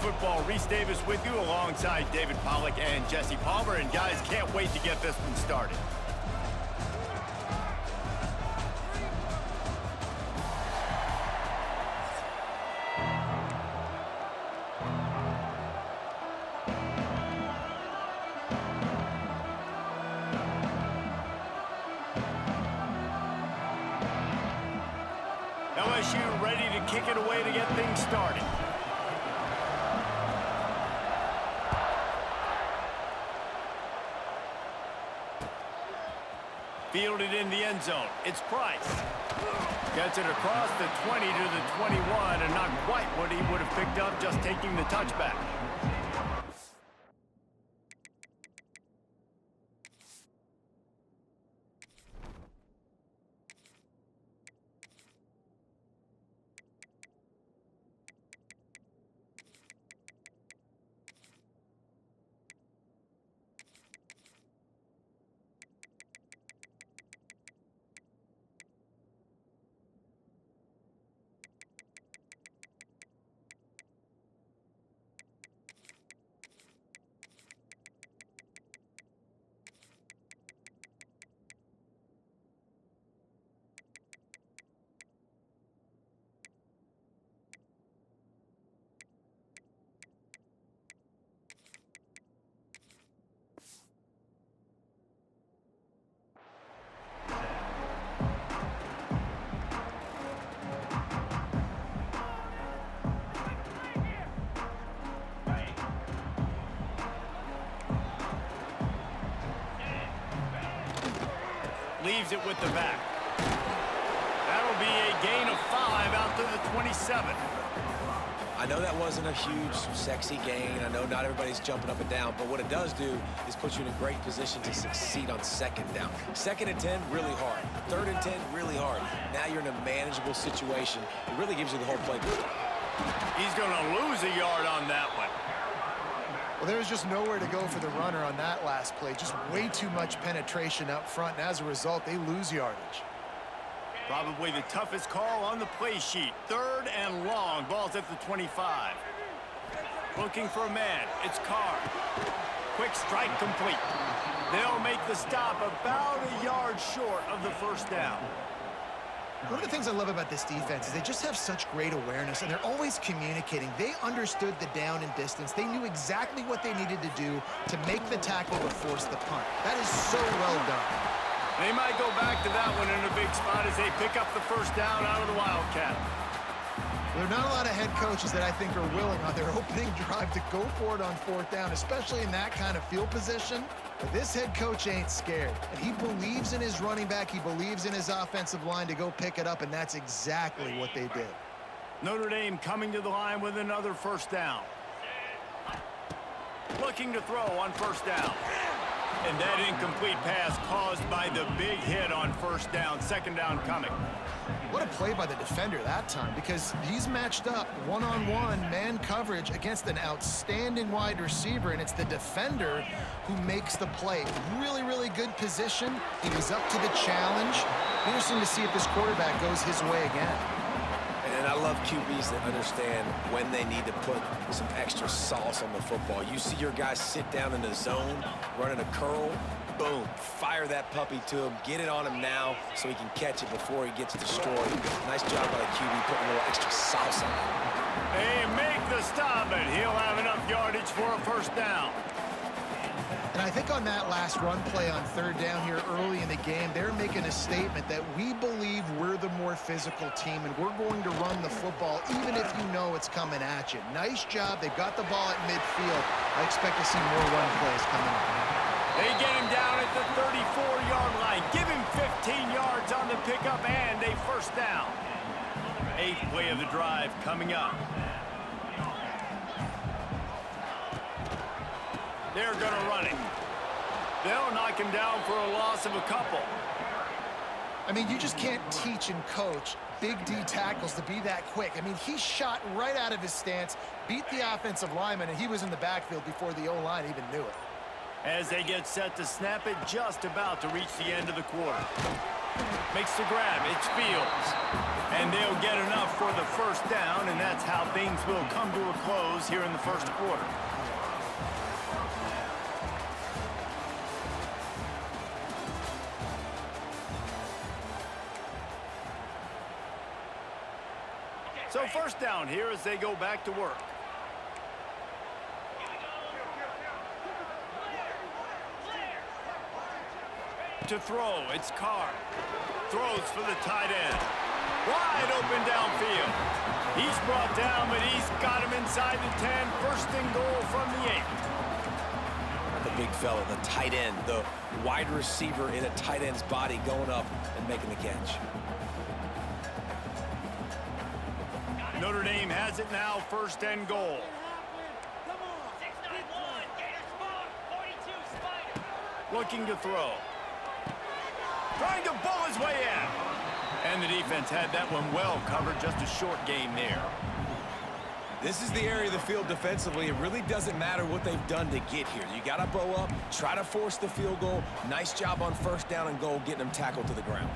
Football. Reese Davis with you alongside David Pollack and Jesse Palmer. And guys, can't wait to get this one started. LSU ready to kick it away to get things started. Fielded in the end zone. It's Price. Gets it across the 20 to the 21, and not quite what he would have picked up just taking the touchback. Leaves it with the back. That'll be a gain of 5 out to the 27. I know that wasn't a huge, sexy gain. I know not everybody's jumping up and down, but what it does do is put you in a great position to succeed on second down. 2nd and 10, really hard. 3rd and 10, really hard. Now you're in a manageable situation. It really gives you the whole playbook. He's going to lose a yard on that one. Well, there was just nowhere to go for the runner on that last play. Just way too much penetration up front, and as a result, they lose yardage. Probably the toughest call on the play sheet. 3rd and long. Ball's at the 25. Looking for a man. It's Carr. Quick strike complete. They'll make the stop about a yard short of the first down. One of the things I love about this defense is they just have such great awareness, and they're always communicating. They understood the down and distance. They knew exactly what they needed to do to make the tackle to force the punt. That is so well done. They might go back to that one in a big spot as they pick up the first down out of the Wildcat. There are not a lot of head coaches that I think are willing on their opening drive to go for it on 4th down, especially in that kind of field position. But this head coach ain't scared, and he believes in his running back. He believes in his offensive line to go pick it up, and that's exactly what they did. Notre Dame coming to the line with another first down. Looking to throw on 1st down. And that incomplete pass caused by the big hit on 1st down. 2nd down coming. What a play by the defender that time, because he's matched up one-on-one man coverage against an outstanding wide receiver, and it's the defender who makes the play. Really, really good position. He was up to the challenge. Interesting to see if this quarterback goes his way again. And I love QBs that understand when they need to put some extra sauce on the football. You see your guys sit down in the zone, running a curl, boom, fire that puppy to him, get it on him now so he can catch it before he gets destroyed. Nice job by the QB putting a little extra sauce on it. They make the stop, and he'll have enough yardage for a 1st down. And I think on that last run play on 3rd down here early in the game, they're making a statement that we believe we're the more physical team, and we're going to run the football even if you know it's coming at you. Nice job. They've got the ball at midfield. I expect to see more run plays coming up. They get him down at the 34-yard line. Give him 15 yards on the pickup and a 1st down. 8th play of the drive coming up. They're going to run it. They'll knock him down for a loss of a couple. I mean, you just can't teach and coach big D tackles to be that quick. I mean, he shot right out of his stance, beat the offensive lineman, and he was in the backfield before the O-line even knew it. As they get set to snap it, just about to reach the end of the quarter. Makes the grab. It's Fields. And they'll get enough for the first down, and that's how things will come to a close here in the first quarter. So first down here as they go back to work. To throw, it's Carr. Throws for the tight end. Wide open downfield. He's brought down, but he's got him inside the 10. First and goal from the 8. The big fella, the tight end, the wide receiver in a tight end's body going up and making the catch. Notre Dame has it now, first and goal. Looking to throw. Trying to bull his way in. And the defense had that one well covered, just a short game there. This is the area of the field defensively. It really doesn't matter what they've done to get here. You got to bow up, try to force the field goal. Nice job on first down and goal, getting them tackled to the ground.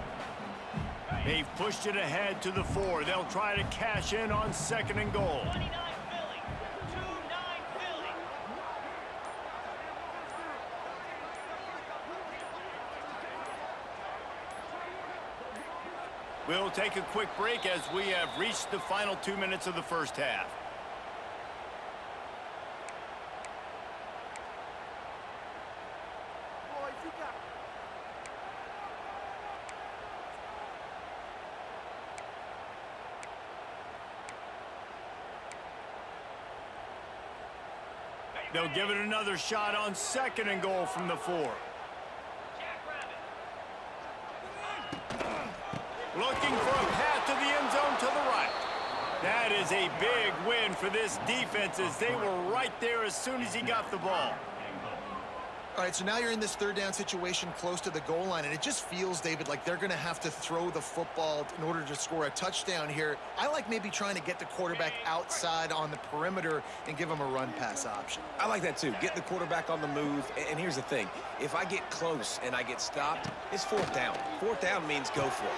They've pushed it ahead to the 4. They'll try to cash in on second and goal. 29 Philly. 2-9 Philly. We'll take a quick break as we have reached the final 2 minutes of the first half. They'll give it another shot on second and goal from the 4. Looking for a path to the end zone to the right. That is a big win for this defense as they were right there as soon as he got the ball. All right, so now you're in this third down situation close to the goal line, and it just feels, David, like they're going to have to throw the football in order to score a touchdown here. I like maybe trying to get the quarterback outside on the perimeter and give him a run-pass option. I like that too. Get the quarterback on the move. And here's the thing. If I get close and I get stopped, it's fourth down. Fourth down means go for it.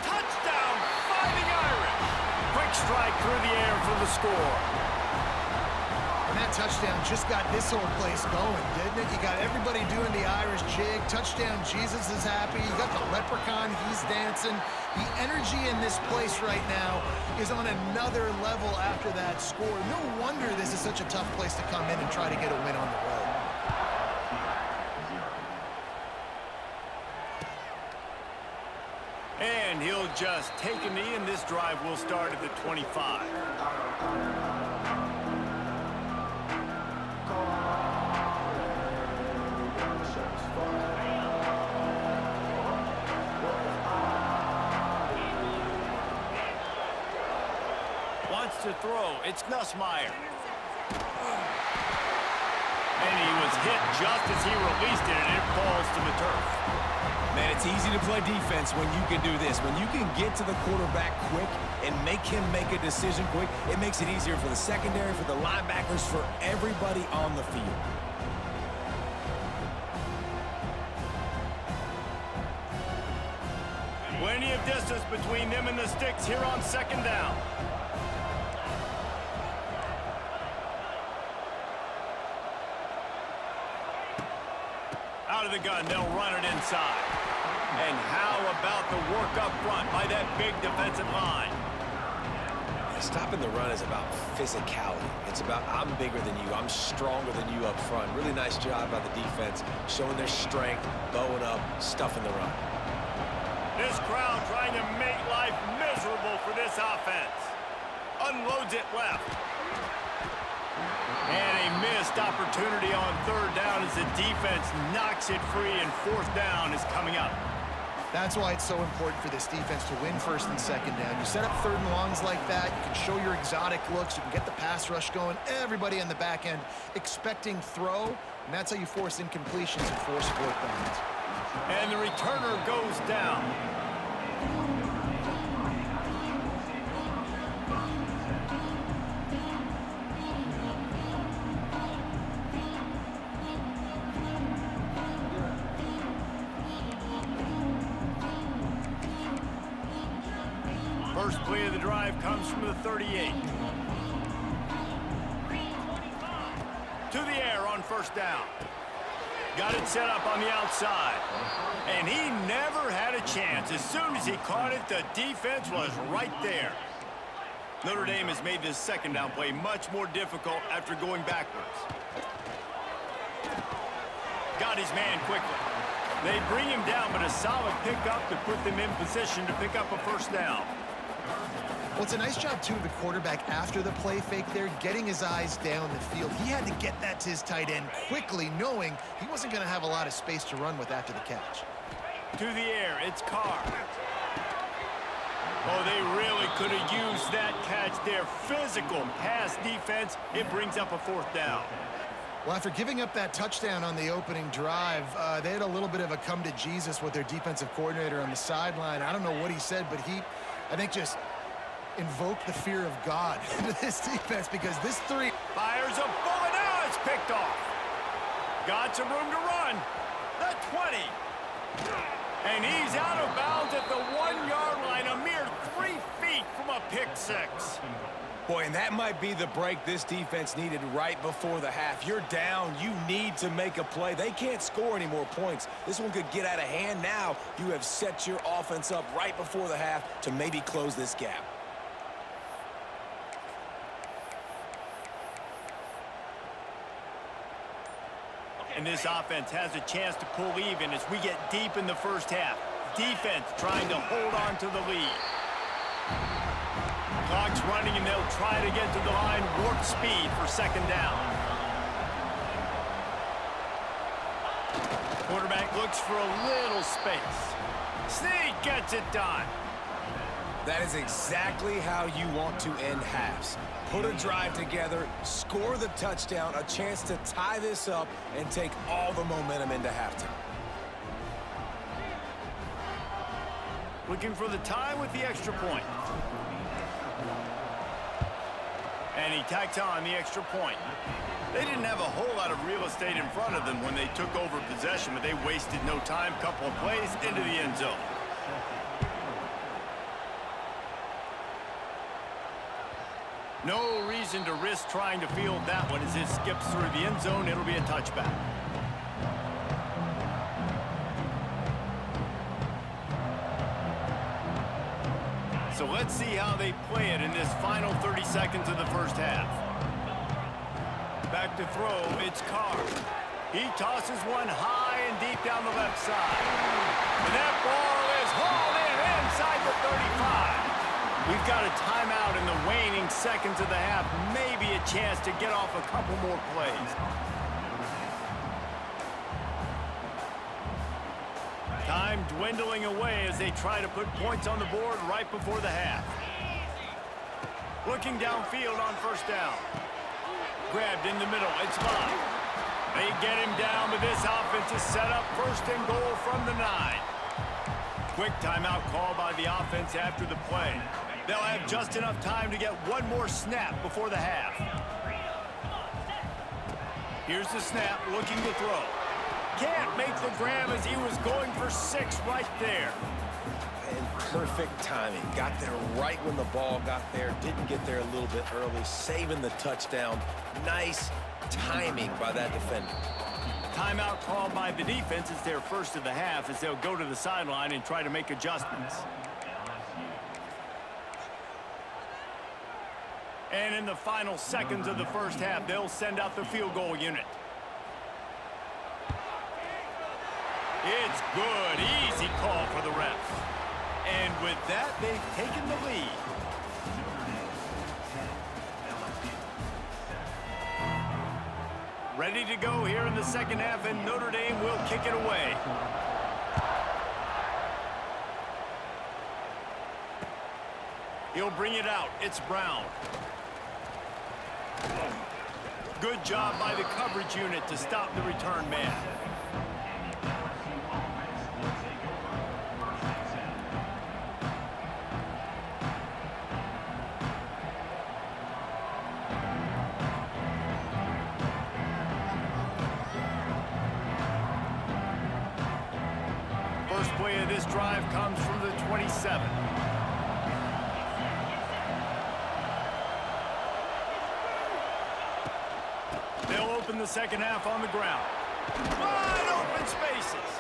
Touchdown, Fighting Irish. Quick strike through the air for the score. And that touchdown just got this whole place going, didn't it? You got everybody doing the Irish jig. Touchdown, Jesus is happy. You got the leprechaun, he's dancing. The energy in this place right now is on another level after that score. No wonder this is such a tough place to come in and try to get a win on the road. And he'll just take a knee, and this drive will start at the 25. Wants to throw. It's Nussmeier. And he was hit just as he released it, and it falls to the turf. Man, it's easy to play defense when you can do this. When you can get to the quarterback quick and make him make a decision quick, it makes it easier for the secondary, for the linebackers, for everybody on the field. Plenty of distance between them and the sticks here on second down. Out of the gun, they'll run it inside. And how about the work up front by that big defensive line? Stopping the run is about physicality. It's about I'm bigger than you, I'm stronger than you up front. Really nice job by the defense, showing their strength, bowing up, stuffing the run. This crowd trying to make life miserable for this offense. Unloads it left. And a missed opportunity on third down as the defense knocks it free, and fourth down is coming up. That's why it's so important for this defense to win first and second down. You set up third and longs like that, you can show your exotic looks, you can get the pass rush going, everybody on the back end expecting throw, and that's how you force incompletions and force fourth downs. And the returner goes down. First play of the drive comes from the 38. To the air on first down. Got it set up on the outside. And he never had a chance. As soon as he caught it, the defense was right there. Notre Dame has made this second down play much more difficult after going backwards. Got his man quickly. They bring him down, but a solid pickup to put them in position to pick up a first down. Well, it's a nice job, too, of the quarterback after the play fake there, getting his eyes down the field. He had to get that to his tight end quickly, knowing he wasn't going to have a lot of space to run with after the catch. To the air, it's Carr. Oh, they really could have used that catch there. Physical pass defense. It brings up a fourth down. Well, after giving up that touchdown on the opening drive, they had a little bit of a come to Jesus with their defensive coordinator on the sideline. I don't know what he said, but he, I think, just invoked the fear of God into this defense, because this three... Fires a bullet. Now it's picked off. Got some room to run. The 20. And he's out of bounds at the 1-yard line, a mere 3 feet from a pick six. Boy, and that might be the break this defense needed right before the half. You're down. You need to make a play. They can't score any more points. This one could get out of hand now. You have set your offense up right before the half to maybe close this gap. And this offense has a chance to pull even as we get deep in the first half. Defense trying to hold on to the lead. Clock's running, and they'll try to get to the line warp speed for second down. Quarterback looks for a little space. Sneak gets it done. That is exactly how you want to end halves. Put a drive together, score the touchdown, a chance to tie this up, and take all the momentum into halftime. Looking for the tie with the extra point. And he tacks on the extra point. They didn't have a whole lot of real estate in front of them when they took over possession, but they wasted no time. Couple of plays into the end zone. No reason to risk trying to field that one as it skips through the end zone. It'll be a touchback. So let's see how they play it in this final 30 seconds of the first half. Back to throw, it's Carr. He tosses one high and deep down the left side. And that ball is hauled in inside the 35. We've got a timeout in the waning seconds of the half. Maybe a chance to get off a couple more plays. Time dwindling away as they try to put points on the board right before the half. Looking downfield on first down. Grabbed in the middle. It's live. They get him down, but this offense is set up first and goal from the 9. Quick timeout call by the offense after the play. They'll have just enough time to get one more snap before the half. Here's the snap, looking to throw. Can't make the grab as he was going for 6 right there. And perfect timing. Got there right when the ball got there. Didn't get there a little bit early. Saving the touchdown. Nice timing by that defender. Timeout called by the defense. It's their first of the half as they'll go to the sideline and try to make adjustments. And in the final seconds of the first half, they'll send out the field goal unit. It's good. Easy call for the refs. And with that, they've taken the lead. Ready to go here in the second half, and Notre Dame will kick it away. He'll bring it out. It's Brown. Good job by the coverage unit to stop the return man. First play of this drive comes from the 27. They'll open the second half on the ground. Wide open spaces.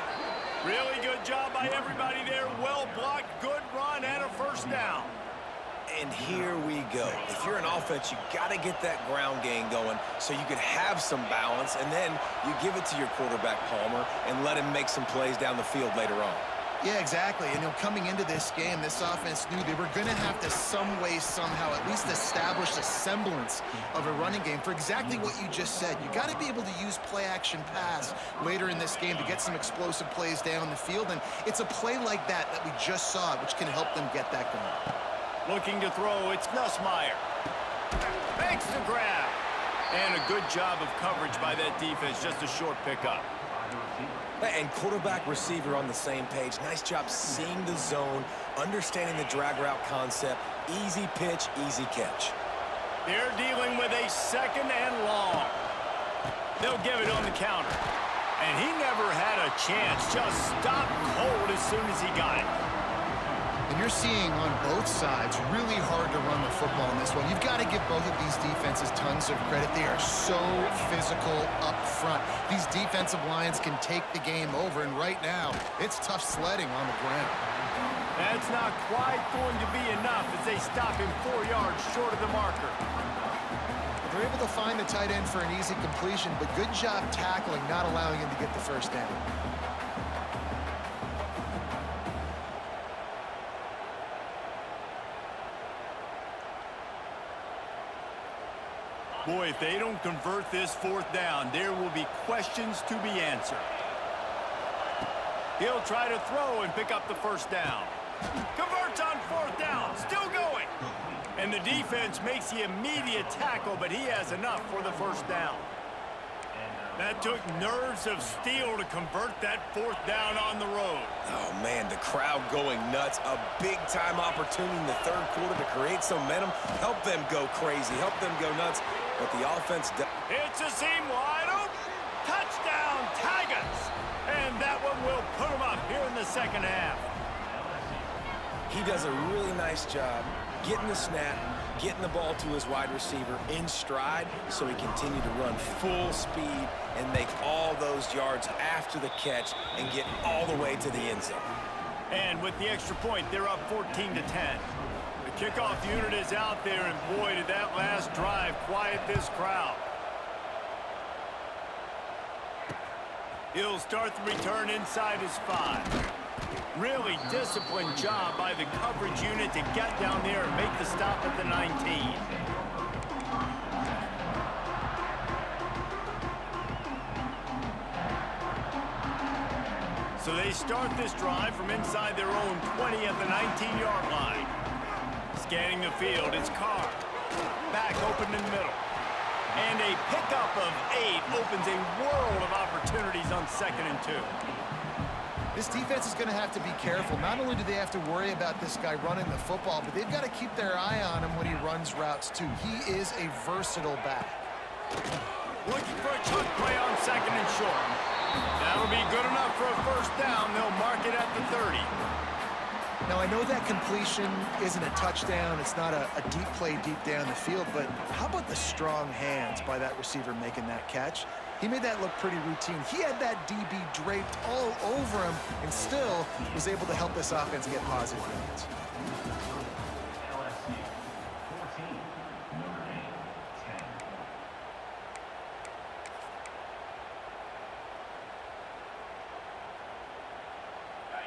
Really good job by everybody there. Well blocked, good run, and a first down. And here we go. If you're an offense, you got to get that ground game going so you can have some balance, and then you give it to your quarterback, Palmer, and let him make some plays down the field later on. Yeah, exactly. And coming into this game, this offense knew they were going to have to some way, somehow, at least establish a semblance of a running game for exactly what you just said. You got to be able to use play-action pass later in this game to get some explosive plays down the field. And it's a play like that we just saw, which can help them get that going. Looking to throw, it's Nussmeier. Makes the grab. And a good job of coverage by that defense, just a short pickup. And quarterback receiver on the same page. Nice job seeing the zone, understanding the drag route concept. Easy pitch, easy catch. They're dealing with a second and long. They'll give it on the counter. And he never had a chance. Just stopped cold as soon as he got it. And you're seeing on both sides really hard to run the football in this one. You've got to give both of these defenses tons of credit. They are so physical up front. These defensive lines can take the game over, and right now, it's tough sledding on the ground. That's not quite going to be enough as they stop him 4 yards short of the marker. They're able to find the tight end for an easy completion, but good job tackling, not allowing him to get the first down. Boy, if they don't convert this fourth down, there will be questions to be answered. He'll try to throw and pick up the first down. Converts on fourth down, still going. And the defense makes the immediate tackle, but he has enough for the first down. That took nerves of steel to convert that fourth down on the road. Oh, man, the crowd going nuts. A big-time opportunity in the third quarter to create some momentum. Help them go crazy. Help them go nuts. But the offense... It's a seam wide open. Touchdown, Tigers. And that one will put them up here in the second half. He does a really nice job getting the snap, getting the ball to his wide receiver in stride so he continued to run full speed and make all those yards after the catch and get all the way to the end zone. And with the extra point, they're up 14-10. The kickoff unit is out there, and boy, did that last drive quiet this crowd. He'll start the return inside his 5. Really disciplined job by the coverage unit to get down there and make the stop at the 19. So they start this drive from inside their own 20 at the 19-yard line. Scanning the field, it's Carr. Back open in the middle. And a pickup of 8 opens a world of opportunities on 2nd and 2. This defense is going to have to be careful. Not only do they have to worry about this guy running the football, but they've got to keep their eye on him when he runs routes, too. He is a versatile back. Looking for a chunk play on 2nd and short. That'll be good enough for a first down. They'll mark it at the 30. Now, I know that completion isn't a touchdown. It's not a deep play deep down the field, but how about the strong hands by that receiver making that catch? He made that look pretty routine. He had that DB draped all over him and still was able to help this offense get positive yards. LSU 14, Notre Dame 10.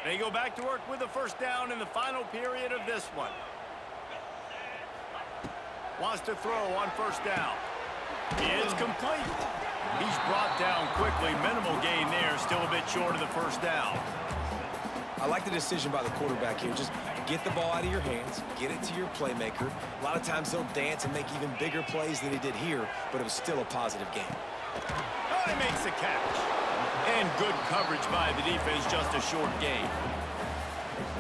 They go back to work with a first down in the final period of this one. Wants to throw on first down. It's complete. He's brought down quickly. Minimal gain there. Still a bit short of the first down. I like the decision by the quarterback here. Just get the ball out of your hands, get it to your playmaker. A lot of times they'll dance and make even bigger plays than he did here, but it was still a positive game. Oh, he makes the catch. And good coverage by the defense, just a short gain.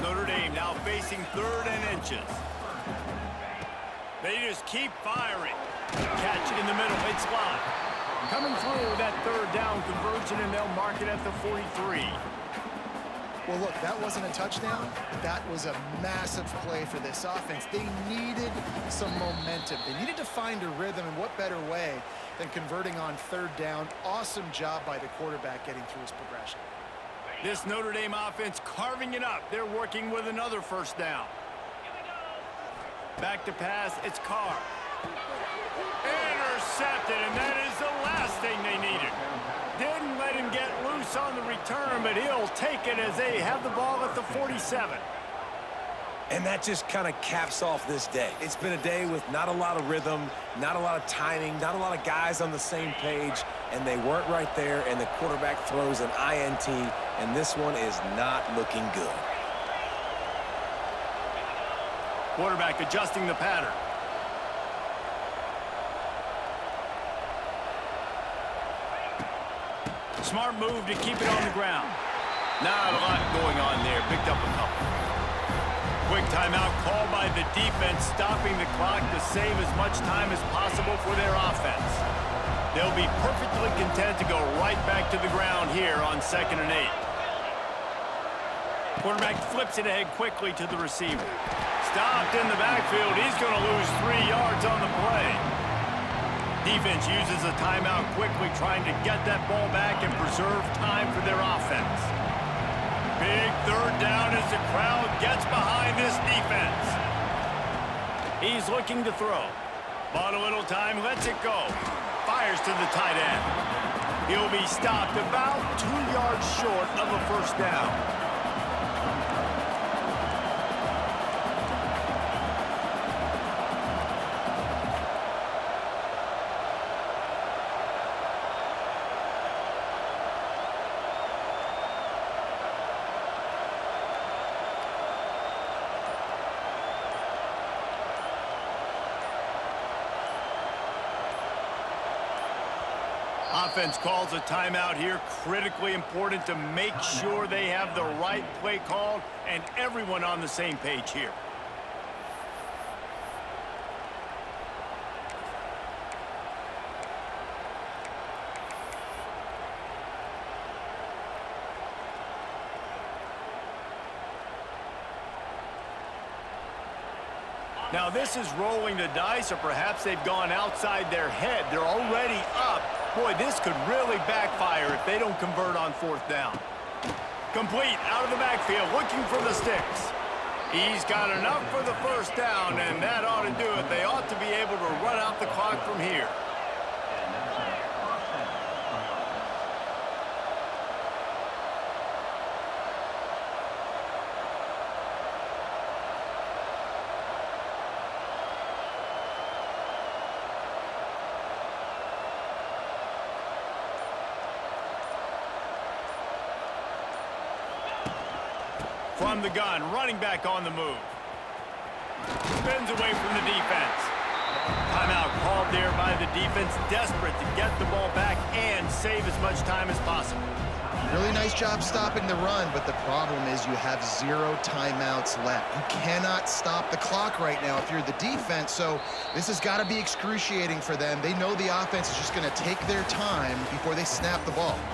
Notre Dame now facing 3rd and inches. They just keep firing. Catch in the middle, it's live. Coming through that 3rd down conversion, and they'll mark it at the 43. Well, look, that wasn't a touchdown. That was a massive play for this offense. They needed some momentum. They needed to find a rhythm, and what better way than converting on third down. Awesome job by the quarterback getting through his progression. This Notre Dame offense carving it up. They're working with another first down. Back to pass, it's Carr. Intercepted, and that is the last thing they needed. Didn't let him get loose on the return, but he'll take it as they have the ball at the 47. And that just kind of caps off this day. It's been a day with not a lot of rhythm, not a lot of timing, not a lot of guys on the same page, and they weren't right there, and the quarterback throws an INT, and this one is not looking good. Quarterback adjusting the pattern. Smart move to keep it on the ground. Not a lot going on there. Picked up a couple. Quick timeout called by the defense, stopping the clock to save as much time as possible for their offense. They'll be perfectly content to go right back to the ground here on 2nd and 8. Quarterback flips it ahead quickly to the receiver. Stopped in the backfield. He's going to lose 3 yards on the play. Defense uses a timeout quickly, trying to get that ball back and preserve time for their offense. Big third down as the crowd gets behind this defense. He's looking to throw. Bought a little time, lets it go. Fires to the tight end. He'll be stopped about 2 yards short of a first down. Offense calls a timeout here. Critically important to make sure they have the right play called and everyone on the same page here. Now this is rolling the dice, or perhaps they've gone outside their head. They're already up. Boy, this could really backfire if they don't convert on 4th down. Complete out of the backfield, looking for the sticks. He's got enough for the first down, and that ought to do it. They ought to be able to run out the clock from here. From the gun, running back on the move. Spins away from the defense. Timeout called there by the defense, desperate to get the ball back and save as much time as possible. Really nice job stopping the run, but the problem is you have 0 timeouts left. You cannot stop the clock right now if you're the defense, so this has got to be excruciating for them. They know the offense is just going to take their time before they snap the ball.